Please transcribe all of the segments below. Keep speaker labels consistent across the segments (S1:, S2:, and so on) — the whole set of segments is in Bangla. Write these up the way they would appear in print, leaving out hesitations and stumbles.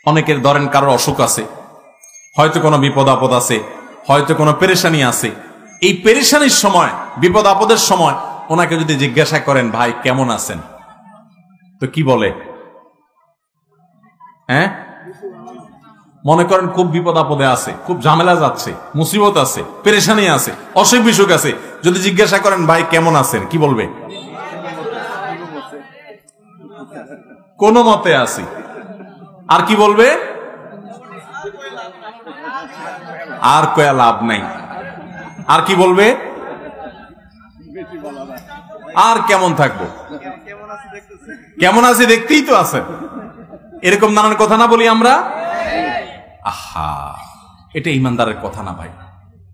S1: অনেকের ধরেন কারোর অসুখ আছে, হয়তো কোনো বিপদ আপদ আছে, হয়তো কোনো পেরেশানি আছে। এই পেরেশানির সময়, বিপদ আপদের সময় ওনাকে যদি জিজ্ঞাসা করেন ভাই কেমন আছেন, তো কি বলে? হ্যাঁ, মনে করেন খুব বিপদ আপদে আছে, খুব ঝামেলা যাচ্ছে, মুসিবত আছে, পেরেশানি আছে, অসুখ বিসুখ আছে, যদি জিজ্ঞাসা করেন ভাই কেমন আছেন, কি বলবে? কোন মতে আছি। আর কি বলবে? আর কয়া লাভ নাই। আর কি বলবে? আর কেমন থাকবো, কেমন আছি দেখতেই তো আছে। এরকম নানান কথা না বলি আমরা? আহা, এটা ইমানদারের কথা না ভাই,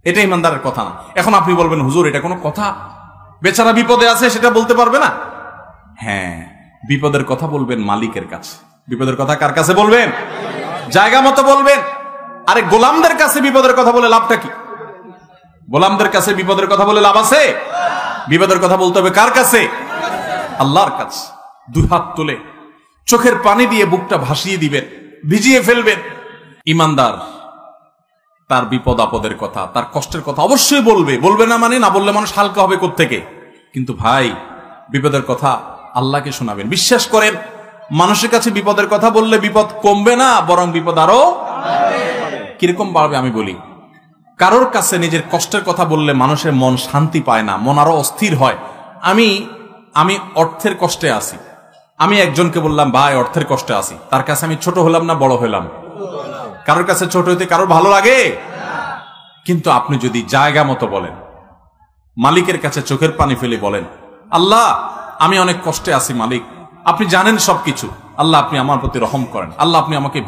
S1: এটা ইমানদারের কথা না। এখন আপনি বলবেন হুজুর এটা কোনো কথা? বেচারা বিপদে আছে সেটা বলতে পারবে না? হ্যাঁ, বিপদের কথা বলবেন মালিকের কাছে। বিপদের কথা কার কাছে বলবেন? জায়গা মতো বলবেন। আরে গোলামদের কাছে বিপদের কথা বলে লাভটা কি? গোলামদের কাছে বিপদের কথা বলে লাভ আছে? বিপদের কথা বলতে হবে কার কাছে? আল্লাহর কাছে। দুই হাত তুলে চোখের পানি দিয়ে বুকটা ভাসিয়ে দিবেন, ভিজিয়ে ফেলবেন। ইমানদার তার বিপদ আপদের কথা, তার কষ্টের কথা অবশ্যই বলবে। বলবে না মানে, না বললে মানুষ হালকা হবে কোত্থেকে? কিন্তু ভাই, বিপদের কথা আল্লাহকে শোনাবেন। বিশ্বাস করেন, মানুষের কাছে বিপদের কথা বললে বিপদ কমবে না, বরং বিপদ আরো কিরকম বাড়বে। আমি বলি, কারোর কাছে নিজের কষ্টের কথা বললে মানুষের মন শান্তি পায় না, মন আরো অস্থির হয়। আমি অর্থের কষ্টে আছি, আমি একজনকে বললাম ভাই অর্থের কষ্টে আছি, তার কাছে আমি ছোট হলাম না বড় হলাম? কারোর কাছে ছোট হইতে কারোর ভালো লাগে? কিন্তু আপনি যদি জায়গা মতো বলেন, মালিকের কাছে চোখের পানি ফেলে বলেন, আল্লাহ আমি অনেক কষ্টে আছি মালিক, আপনি জানেন সবকিছু, আল্লাহ আপনি আমার প্রতি রহম করেন, আল্লাহ আপনি আমাকে